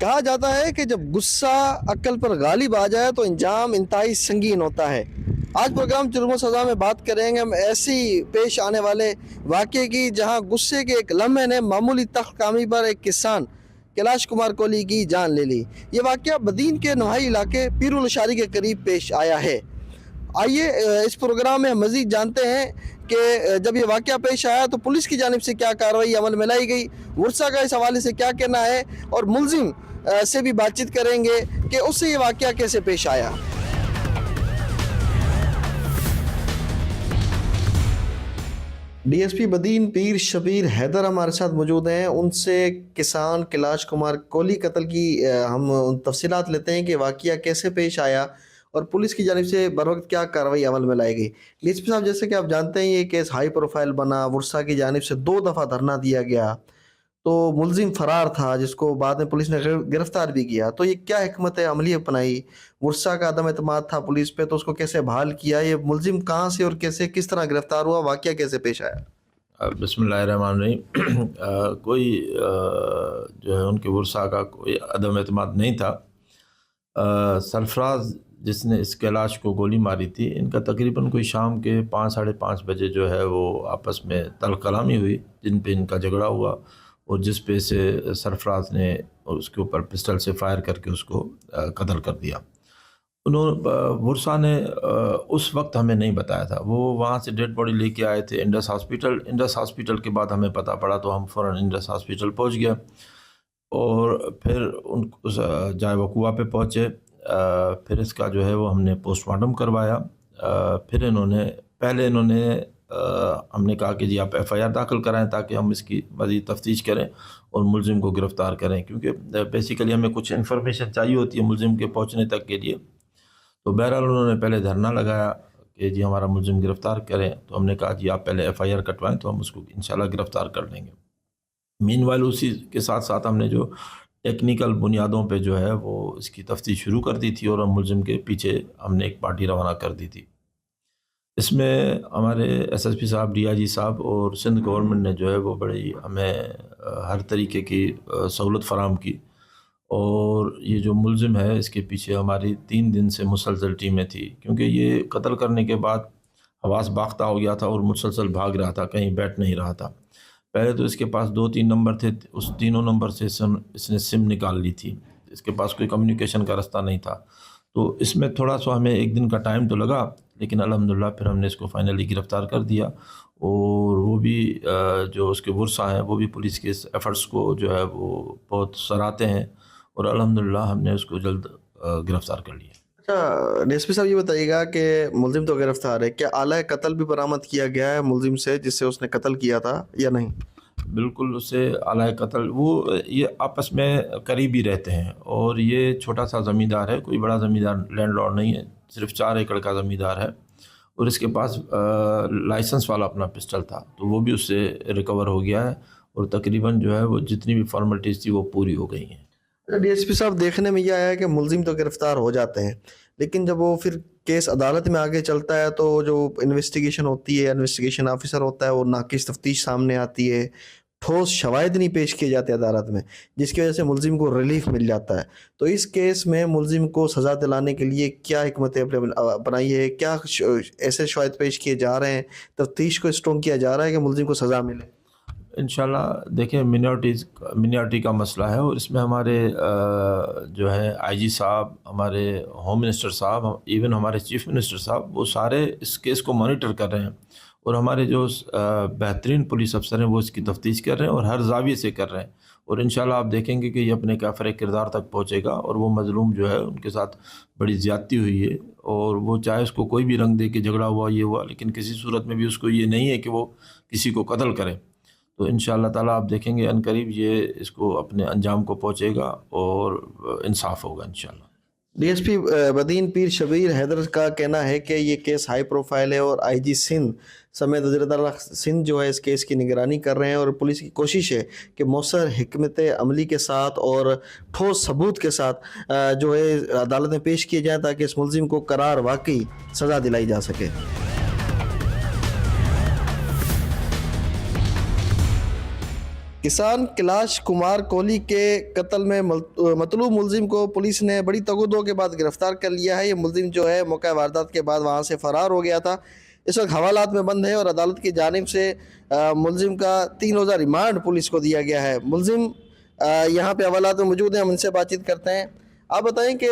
کہا جاتا ہے کہ جب غصہ عقل پر غالب آ جائے تو انجام انتہائی سنگین ہوتا ہے۔ آج پروگرام جرم و سزا میں بات کریں گے ہم ایسی پیش آنے والے واقعے کی جہاں غصے کے ایک لمحے نے معمولی تخت کامی پر ایک کسان کیلاش کمار کولی کی جان لے لی۔ یہ واقعہ بدین کے نواحی علاقے پیر الاشاری کے قریب پیش آیا ہے۔ آئیے اس پروگرام میں مزید جانتے ہیں کہ جب یہ واقعہ پیش آیا تو پولیس کی جانب سے کیا کارروائی عمل میں لائی گئی، ورثہ کا اس حوالے سے کیا کہنا ہے، اور ملزم سے بھی بات چیت کریں گے کہ اس سے یہ واقعہ کیسے پیش آیا۔ ڈی ایس پی بدین پیر شبیر حیدر ہمارے ساتھ موجود ہیں، ان سے کسان کیلاش کمار کولی قتل کی ہم تفصیلات لیتے ہیں کہ واقعہ کیسے پیش آیا اور پولیس کی جانب سے بروقت کیا کارروائی عمل میں لائی گئی۔ ڈی ایس پی صاحب، جیسے کہ آپ جانتے ہیں یہ کیس ہائی پروفائل بنا، ورثہ کی جانب سے 2 دفعہ دھرنا دیا گیا تو ملزم فرار تھا جس کو بعد میں پولیس نے گرفتار بھی کیا، تو یہ کیا حکمت عملی اپنائی؟ ورثہ کا عدم اعتماد تھا پولیس پہ تو اس کو کیسے بحال کیا؟ یہ ملزم کہاں سے اور کیسے کس طرح گرفتار ہوا؟ واقعہ کیسے پیش آیا؟ بسم اللہ الرحمن الرحیم۔ کوئی جو ہے ان کے ورثہ کا کوئی عدم اعتماد نہیں تھا۔ سرفراز جس نے اس کیلاش کو گولی ماری تھی، ان کا تقریباً کوئی شام کے 5 ساڑھے 5 بجے جو ہے وہ آپس میں تلخ کلامی ہوئی، جن پہ ان کا جھگڑا ہوا اور جس پہ سے سرفراز نے اس کے اوپر پسٹل سے فائر کر کے اس کو قتل کر دیا۔ ورثہ نے اس وقت ہمیں نہیں بتایا تھا، وہ وہاں سے ڈیڈ باڈی لے کے آئے تھے انڈس ہاسپٹل کے بعد ہمیں پتہ پڑا تو ہم فوراً انڈس ہاسپٹل پہنچ گئے اور پھر ان جائے وقوع پہ پہنچے۔ پھر اس کا جو ہے وہ ہم نے پوسٹ مارٹم کروایا۔ پھر پہلے انہوں نے ہم نے کہا کہ جی آپ ایف آئی آر داخل کرائیں تاکہ ہم اس کی مزید تفتیش کریں اور ملزم کو گرفتار کریں، کیونکہ بیسیکلی ہمیں کچھ انفارمیشن چاہیے ہوتی ہے ملزم کے پہنچنے تک کے لیے۔ تو بہرحال انہوں نے پہلے دھرنا لگایا کہ جی ہمارا ملزم گرفتار کریں، تو ہم نے کہا جی آپ پہلے ایف آئی آر کٹوائیں تو ہم اس کو انشاءاللہ گرفتار کر لیں گے۔ مین وائل اسی کے ساتھ ساتھ ہم نے جو ٹیکنیکل بنیادوں پہ جو ہے وہ اس کی تفتیش شروع کر دی تھی اور ہم ملزم کے پیچھے ہم نے ایک پارٹی روانہ کر دی تھی۔ اس میں ہمارے ایس ایس پی صاحب، ڈی آئی جی صاحب اور سندھ گورنمنٹ نے جو ہے وہ بڑی ہمیں ہر طریقے کی سہولت فراہم کی، اور یہ جو ملزم ہے اس کے پیچھے ہماری 3 دن سے مسلسل ٹیمیں تھی، کیونکہ یہ قتل کرنے کے بعد حواس باختہ ہو گیا تھا اور مسلسل بھاگ رہا تھا، کہیں بیٹھ نہیں رہا تھا۔ پہلے تو اس کے پاس 2-3 نمبر تھے، اس تینوں نمبر سے اس نے سم نکال لی تھی، اس کے پاس کوئی کمیونیکیشن کا رستہ نہیں تھا۔ تو اس میں تھوڑا سا ہمیں 1 دن کا ٹائم تو لگا، لیکن الحمدللہ پھر ہم نے اس کو فائنلی گرفتار کر دیا، اور وہ بھی جو اس کے ورثہ ہیں وہ بھی پولیس کے اس ایفرٹس کو جو ہے وہ بہت سراہتے ہیں، اور الحمدللہ ہم نے اس کو جلد گرفتار کر لیا۔ اچھا ڈی ایس پی صاحب، یہ بتائیے گا کہ ملزم تو گرفتار ہے، کیا آلہ قتل بھی برآمد کیا گیا ہے ملزم سے جس سے اس نے قتل کیا تھا یا نہیں؟ بالکل، اس سے آلہ قتل، وہ یہ آپس میں قریبی رہتے ہیں، اور یہ چھوٹا سا زمیندار ہے، کوئی بڑا زمیندار لینڈ لارڈ نہیں ہے، صرف 4 ایکڑ کا زمیندار ہے، اور اس کے پاس لائسنس والا اپنا پسٹل تھا، تو وہ بھی اس سے ریکور ہو گیا ہے، اور تقریباً جو ہے وہ جتنی بھی فارمیلٹیز تھی وہ پوری ہو گئی ہیں۔ ڈی ایس پی صاحب، دیکھنے میں یہ آیا ہے کہ ملزم تو گرفتار ہو جاتے ہیں، لیکن جب وہ پھر کیس عدالت میں آگے چلتا ہے تو جو انویسٹیگیشن ہوتی ہے، انویسٹیگیشن آفیسر ہوتا ہے، وہ ناقص تفتیش سامنے آتی ہے، ٹھوس شواہد نہیں پیش کیے جاتے عدالت میں، جس کی وجہ سے ملزم کو ریلیف مل جاتا ہے۔ تو اس کیس میں ملزم کو سزا دلانے کے لیے کیا حکمت اپنائی ہے؟ کیا ایسے شواہد پیش کیے جا رہے ہیں، تفتیش کو اسٹرانگ کیا جا رہا ہے کہ ملزم کو سزا ملے؟ انشاءاللہ دیکھیں، منارٹی کا مسئلہ ہے، اور اس میں ہمارے جو ہے آئی جی صاحب، ہمارے ہوم منسٹر صاحب، ایون ہمارے چیف منسٹر صاحب، وہ سارے اس کیس کو مانیٹر کر رہے ہیں، اور ہمارے جو بہترین پولیس افسر ہیں وہ اس کی تفتیش کر رہے ہیں اور ہر زاویے سے کر رہے ہیں، اور انشاءاللہ آپ دیکھیں گے کہ یہ اپنے کافر کردار تک پہنچے گا، اور وہ مظلوم جو ہے ان کے ساتھ بڑی زیادتی ہوئی ہے، اور وہ چاہے اس کو کوئی بھی رنگ دے کے جھگڑا ہوا یہ ہوا، لیکن کسی صورت میں بھی اس کو یہ نہیں ہے کہ وہ کسی کو قتل کرے۔ تو انشاءاللہ تعالیٰ آپ دیکھیں گے عنقریب یہ اس کو اپنے انجام کو پہنچے گا اور انصاف ہوگا انشاءاللہ۔ ڈی ایس پی بدین پیر شبیر حیدر کا کہنا ہے کہ یہ کیس ہائی پروفائل ہے، اور آئی جی سندھ سمیت وزیر اعلیٰ سندھ جو ہے اس کیس کی نگرانی کر رہے ہیں، اور پولیس کی کوشش ہے کہ مؤثر حکمت عملی کے ساتھ اور ٹھوس ثبوت کے ساتھ جو ہے عدالت میں پیش کیے جائیں تاکہ اس ملزم کو قرار واقعی سزا دلائی جا سکے۔ किसान कैलाश कुमार कोहली के कत्ल में मतलूब मुलजिम को पुलिस ने बड़ी तगुदो के बाद गिरफ्तार कर लिया है। ये मुलजिम जो है मौका वारदात के बाद वहाँ से फरार हो गया था। इस वक्त हवालात में बंद है और अदालत की जानिब से मुलजिम का 3 रोज़ा रिमांड पुलिस को दिया गया है। मुलजिम यहाँ पे हवालात में मौजूद हैं, हम इनसे बातचीत करते हैं। आप बताएं कि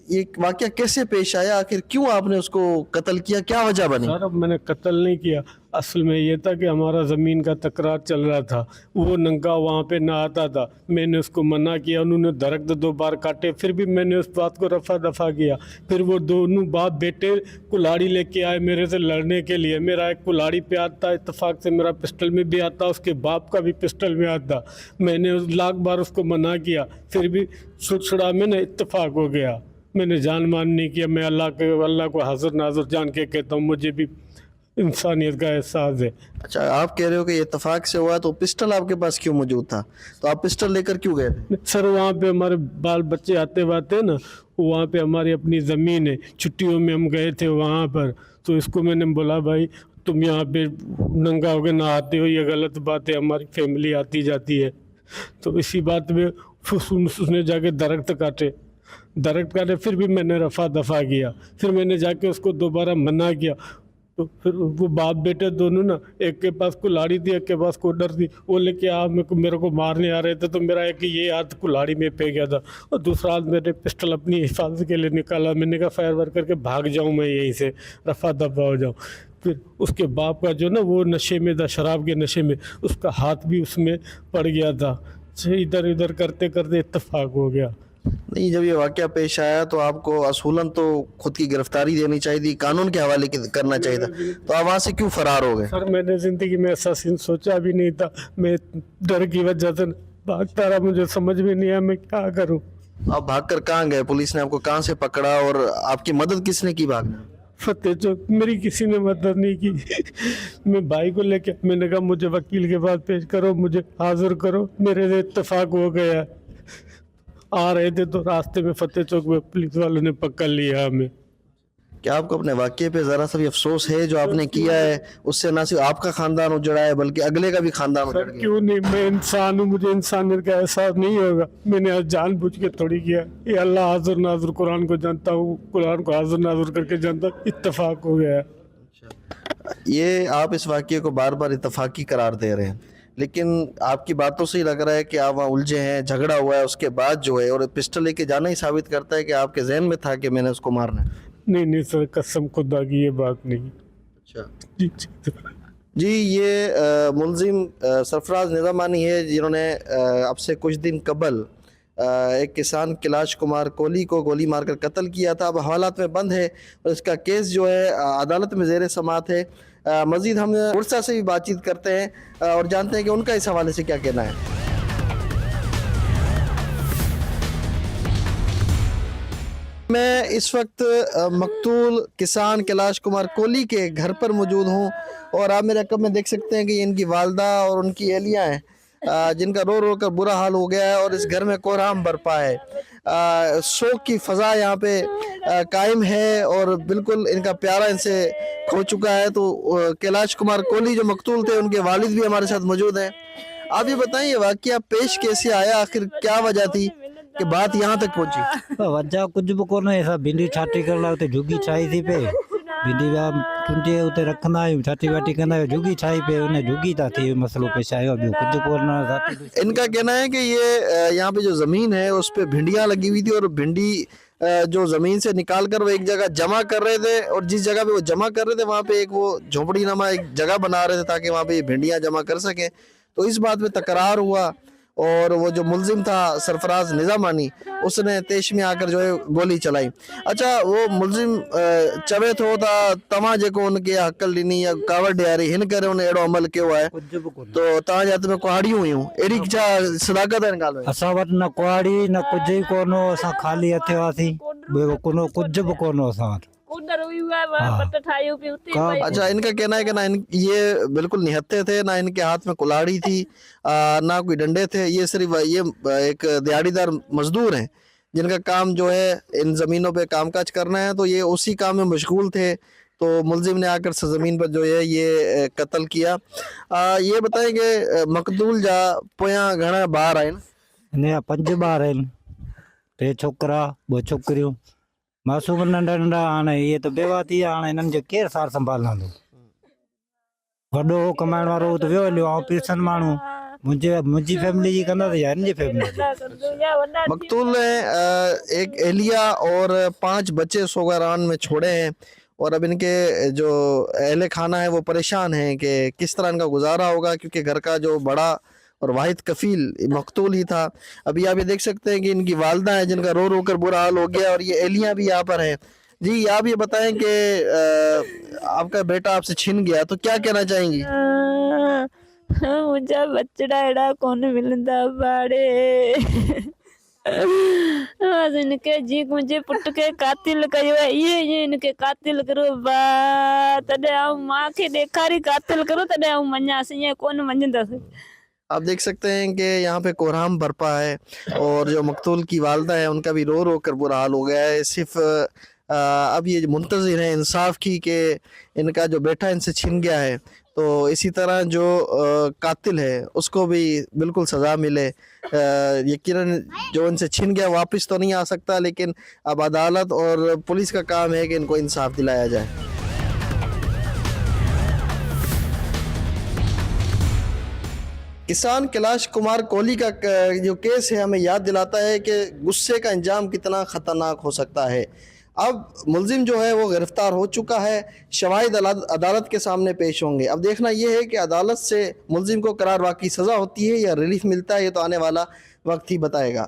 ये वाक़या कैसे पेश आया, आखिर क्यों आपने उसको कत्ल किया, क्या वजह बनी? सर, अब मैंने कत्ल नहीं किया। असल में ये था कि हमारा ज़मीन का तकरार चल रहा था। वो नंगा वहाँ पे ना आता था, मैंने उसको मना किया, उन्होंने दरख्त 2 बार काटे, फिर भी मैंने उस बात को रफा दफा किया। फिर वो दोनों बाप बेटे कुल्हाड़ी लेके आए मेरे से लड़ने के लिए। मेरा एक कुल्हाड़ी पे आता, इत्तेफाक से मेरा पिस्टल में भी आता, उसके बाप का भी पिस्टल में आता। मैंने लाख बार उसको मना किया, फिर भी सुड़सुड़ा में ना इत्तेफाक हो गया। मैंने जान मान नहीं किया। मैं अल्लाह को हाजिर नाजुर जान के कहता हूँ, मुझे भी इंसानियत का एहसास है। अच्छा, आप कह रहे हो कि ये इत्तेफाक से हुआ, तो पिस्टल आपके पास क्यों मौजूद था? तो आप पिस्टल लेकर क्यों गए थे? सर, वहाँ पे हमारे बाल बच्चे आते वाते ना, वहाँ पे हमारी अपनी ज़मीन है। छुट्टियों में हम गए थे वहाँ पर, तो इसको मैंने बोला, भाई तुम यहाँ पे नंगा होकर ना आते हो, ये गलत बात है, हमारी फैमिली आती जाती है। तो इसी बात में उसने जाके दरख्त काटे, फिर भी मैंने रफा दफा किया। फिर मैंने जाके उसको दोबारा मना किया। तो फिर वो बाप बेटे दोनों ना, एक के पास कुल्हाड़ी थी, एक के पास कोडर थी, वो लेके मेरे को मारने आ रहे थे। तो मेरा एक ये हाथ कुल्हाड़ी में पे गया था और दूसरा हाथ मैंने पिस्टल अपनी हिफाजत के लिए निकाला। मैंने कहा फायर वायर करके भाग जाऊँ, मैं यहीं से रफा दफा हो जाऊँ। फिर उसके बाप का जो ना, वो नशे में था, शराब के नशे में, उसका हाथ भी उसमें पड़ गया था। इधर उधर करते करते इत्तेफाक हो गया। नहीं, जब ये वाक़या पेश आया तो आपको असूलन तो खुद की गिरफ्तारी देनी चाहिए थी, कानून के हवाले करना चाहिए था, तो आप वहाँ से क्यों फरार हो गए? सर, मैंने ज़िंदगी में ऐसा सीन सोचा भी नहीं था। मैं डर की वजह से भागता रहा, मुझे समझ में नहीं आया मैं क्या करूं। आप भागकर कहाँ गए? पुलिस ने आपको कहाँ से पकड़ा और आपकी मदद किसने की भागने? फतेह चौक, मेरी किसी ने मदद नहीं की। मैं भाई को लेके, मैंने कहा मुझे वकील के पास पेश करो, मुझे हाजिर करो, मेरे से इत्तेफाक हो गया। आ रहे थे तो रास्ते में फतेह चौक में पुलिस वालों ने पकड़ लिया हमें। क्या आपको अपने वाक़ये पे ज़रा सा भी अफसोस है? जो आपने किया है उससे ना सिर्फ आपका ख़ानदान उजड़ा है बल्कि अगले का भी ख़ानदान उजड़ सर, गया। क्यों नहीं, मैं इंसान हूँ, मुझे इंसानियत का एहसास नहीं होगा? मैंने आज जानबूझ के थोड़ी किया। ये अल्लाह हाजिर नाजुर कुरान को जानता हूँ, कुरान को हाजिर नाजुर करके जानता हूँ, इत्तेफाक हो गया। ये आप इस वाक़ये को बार बार इत्तफाकी करार दे रहे हैं, लेकिन आपकी बातों से ही लग रहा है कि आप वहाँ उलझे हैं, झगड़ा हुआ है उसके बाद जो है, और पिस्टल लेके जाना ही साबित करता है कि आपके जहन में था कि मैंने उसको मारना है। नहीं सर, कसम खुदा की ये बात नहीं। अच्छा जी जी, ये मुलजिम सरफराज निज़ामानी है, जिन्होंने अब से कुछ दिन कबल एक किसान कैलाश कुमार कोहली को गोली मारकर कत्ल किया था। अब हवालात में बंद है और इसका केस जो है अदालत में ज़ेर समाअत है। मज़ीद हम उर्सा से भी बातचीत करते हैं और जानते हैं कि उनका इस हवाले से क्या कहना है। मैं इस वक्त मकतूल किसान कैलाश कुमार कोहली के घर पर मौजूद हूँ और आप मेरे अक़ब में देख सकते हैं कि इनकी वालदा और उनकी एहलिया हैं, जिनका रो रो कर बुरा हाल हो गया है और इस घर में कोहराम बरपा है। शोक की फ़ज़ा यहाँ पे कायम है और बिल्कुल इनका प्यारा इनसे खो चुका है। तो कैलाश कुमार कोहली जो मकतूल थे, उनके वालिद भी हमारे साथ मौजूद हैं। आप ये बताइए वाक़या पेश कैसे आया, आखिर क्या वजह थी कि बात यहाँ तक पहुँची? वजह कुछ भी कोन है, सब भिंडी छाटी कर ला उते झुगी छाई थी पे भिंडी टुंडी उते रखना है, छाटी वाटी करना है, झुगी छाई पे उन्हें झुगी था थी मसलो पेश आयो। अभी कुछ कोन था। इनका कहना है कि ये यहाँ पे जो ज़मीन है उस पे भिंडियाँ लगी हुई थी और भिंडी जो ज़मीन से निकाल कर वो एक जगह जमा कर रहे थे और जिस जगह पे वो जमा कर रहे थे वहाँ पे एक वो झोंपड़ी नमा एक जगह बना रहे थे ताकि वहाँ पे ये भिंडियाँ जमा कर सकें। तो इस बात पे तकरार हुआ और वो जो मुलजिम था सरफराज निज़ामानी, उसने तेश में आकर जो है गोली चलाई। अच्छा, वो मुलजिम चवे थो ता तव्हां जेको उनके हक़ल ॾिनी या कावड़ ॾियारी हिन करे उन अहिड़ो अमल कयो आहे, तो तव्हांजे हथ में कुहाड़ियूं हुयूं, अहिड़ी छा सदाकत आहे हिन ॻाल्हि में? असां वटि न कुहाड़ी न कुझु ई कोन हो, असां ख़ाली हथ हुआसीं, ॿियो कोनो कुझु बि कोन हो असां वटि। अच्छा, इनका कहना है कि ना ये बिल्कुल निहत्थे थे, ना इनके हाथ में कुल्हाड़ी थी, ना कोई डंडे थे। ये सिर्फ ये एक दिहाड़ीदार मजदूर हैं जिनका काम जो है इन ज़मीनों पे कामकाज करना है, तो ये उसी काम में मशगूल थे। तो मुलजिम ने आकर सरजमीन पर जो है ये कत्ल किया। ये बताएं कि मकतूल जा पोयां घणा ॿार आहिनि? हिन जा 5 ॿार आहिनि, 3 छोकिरा 2 छोकिरियूं, मासूम नंढा नंढा। हाणे इहे त बेवा थी विया, हाणे हिननि जो केरु सार संभालंदो? वॾो कमाइण वारो त वियो हलियो, ऐं पिरसन माण्हू मुंहिंजी फैमिली जी कंदा या हिन जी फैमिली जी? मकतूल ने एक एहलिया और 5 बच्चे सोगरान में छोड़े हैं और अब इनके जो अहले खाना है वो परेशान हैं कि किस तरह इनका गुजारा होगा, क्योंकि घर का जो बड़ा और वाहिद कफील मकतूल ही था। अभी आप ये देख सकते हैं कि इनकी वालदा है जिनका रो रो कर बुरा हाल हो गया, और ये एहलियाँ भी यहाँ पर हैं। जी आप ये बताएं कि आपका बेटा आपसे छिन गया तो क्या कहना चाहेंगी? मुझा बचड़ा एड़ा कौन मिलंदा बाड़े। बस इनके जी मुझे पुट के कातिल कयो है, ये इनके कातिल करो बा तडे आऊं मां के देखारी कातिल करो तडे आऊं मन्यास, ये कौन मन्यदस। आप देख सकते हैं कि यहाँ पे कोहराम बरपा है और जो मकतूल की वालदा है उनका भी रो रो कर बुरा हाल हो गया है। सिर्फ अब ये मुंतज़िर है इंसाफ की कि इनका जो बेटा इनसे छिन गया है, तो इसी तरह जो कातिल है उसको भी बिल्कुल सज़ा मिले। यकीनन जो इनसे छिन गया वापस तो नहीं आ सकता, लेकिन अब अदालत और पुलिस का काम है कि इनको इंसाफ दिलाया जाए। किसान कैलाश कुमार कोहली का जो केस है हमें याद दिलाता है कि गुस्से का अंजाम कितना ख़तरनाक हो सकता है। अब मुलजिम जो है वो गिरफ्तार हो चुका है, शवाहिद अदालत के सामने पेश होंगे। अब देखना ये है कि अदालत से मुलजिम को करार वाकई सज़ा होती है या रिलीफ मिलता है, ये तो आने वाला वक्त ही बताएगा।